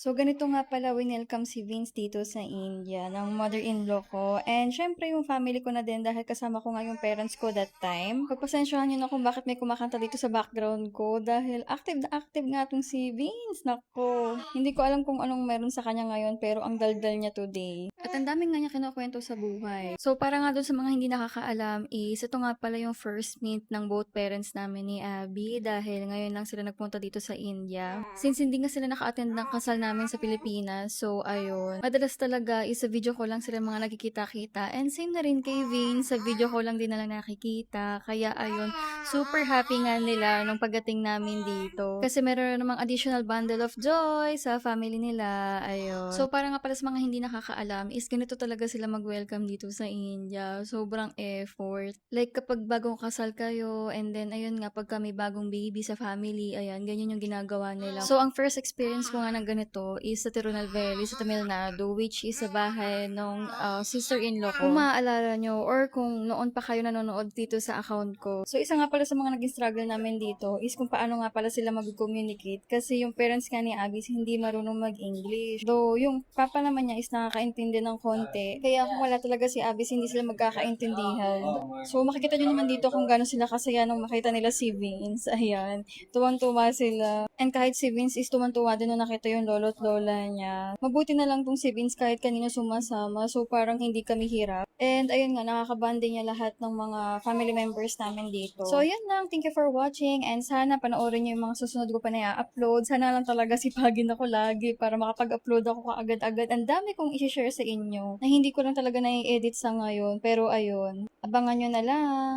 So, ganito nga pala winelcome si Vince dito sa India ng mother-in-law ko. And syempre yung family ko na din dahil kasama ko nga yung parents ko that time. Pagpasensyahan niyo na kung bakit may kumakanta dito sa background ko dahil active na active nga tong si Vince. Nako, hindi ko alam kung anong meron sa kanya ngayon pero ang daldal niya today. At ang daming nga niya kinukwento sa buhay. So, para nga doon sa mga hindi nakakaalam is ito nga pala yung first meet ng both parents namin ni Abby dahil ngayon lang sila nagpunta dito sa India. Since hindi nga sila naka-attend ng kasal namin sa Pilipinas, so ayun. Madalas talaga is sa video ko lang sila mga nagkikita-kita. And same na rin kay Vin, sa video ko lang din nila nakikita. Kaya ayun, super happy nga nila nung pagdating namin dito. Kasi meron namang additional bundle of joy sa family nila. Ayun. So para nga pala sa mga hindi nakakaalam, is ganito talaga sila mag-welcome dito sa India. Sobrang effort. Like kapag bagong kasal kayo, and then ayun nga, pag may bagong baby sa family, ayan, ganyan yung ginagawa nila. So ang first experience ko nga ng ganito is sa Tirunal Valley, sa Tamil Nadu, which is sa bahay ng sister-in-law ko. Kung maaalala nyo, or kung noon pa kayo nanonood dito sa account ko. So isa nga pala sa mga naging struggle namin dito is kung paano nga pala sila mag-communicate kasi yung parents nga ni Abby hindi marunong mag-English. Though yung papa naman niya is nakakaintindi ng konti. Kaya kung wala talaga si Abby, hindi sila magkakaintindihan. So makikita nyo naman dito kung gaano sila kasaya nung makita nila si Vince. Ayan. Tuwang-tuwa sila. And kahit si Vince is tuwang-tuwa din nung nakita yung lolo't lola niya. Mabuti na lang tong si Vince kahit kanina sumasama. So parang hindi kami hirap. And ayun nga, nakakabandi niya lahat ng mga family members namin dito. So ayun lang. Thank you for watching. And sana panoorin niyo yung mga susunod ko pa na i-upload. Sana lang talaga sipagin ako lagi para makapag-upload ako kaagad-agad. Ang dami kong i-share sa inyo na hindi ko lang talaga na-edit sa ngayon. Pero ayun, abangan nyo na lang.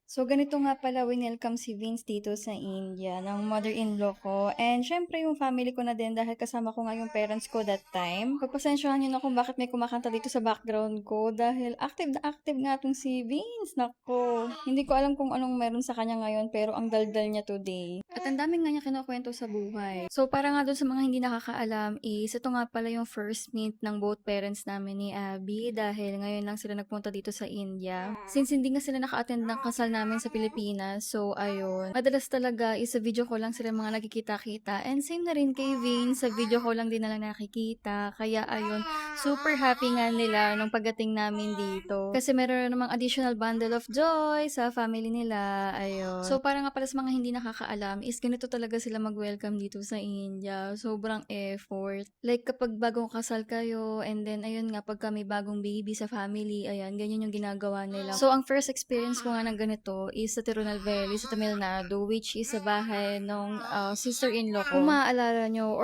So, ganito nga pala winelcome si Vince dito sa India ng mother-in-law ko. And syempre yung family ko na din dahil kasama ko nga yung parents ko that time. Pagpasensyahan niyo na kung bakit may kumakanta dito sa background ko dahil active na active nga tong si Vince. Nako, hindi ko alam kung anong meron sa kanya ngayon pero ang daldal niya today. At ang daming nga niya kinukwento sa buhay. So, para nga doon sa mga hindi nakakaalam is ito nga pala yung first meet ng both parents namin ni Abby dahil ngayon lang sila nagpunta dito sa India. Since hindi nga sila naka-attend ng kasal namin sa Pilipinas, so ayun. Madalas talaga is sa video ko lang sila mga nagkikita-kita. And same na rin kay Vin, sa video ko lang din nila nakikita. Kaya ayun, super happy nga nila nung pagdating namin dito. Kasi meron namang additional bundle of joy sa family nila. Ayun. So para nga pala sa mga hindi nakakaalam, is ganito talaga sila mag-welcome dito sa India. Sobrang effort. Like kapag bagong kasal kayo, and then ayun nga, pag may bagong baby sa family, ayan, ganyan yung ginagawa nila. So ang first experience ko nga ng ganito is sa Tirunal Valley, sa Tamil Nadu, which is sa bahay ng sister-in-law ko. Kung maaalala nyo,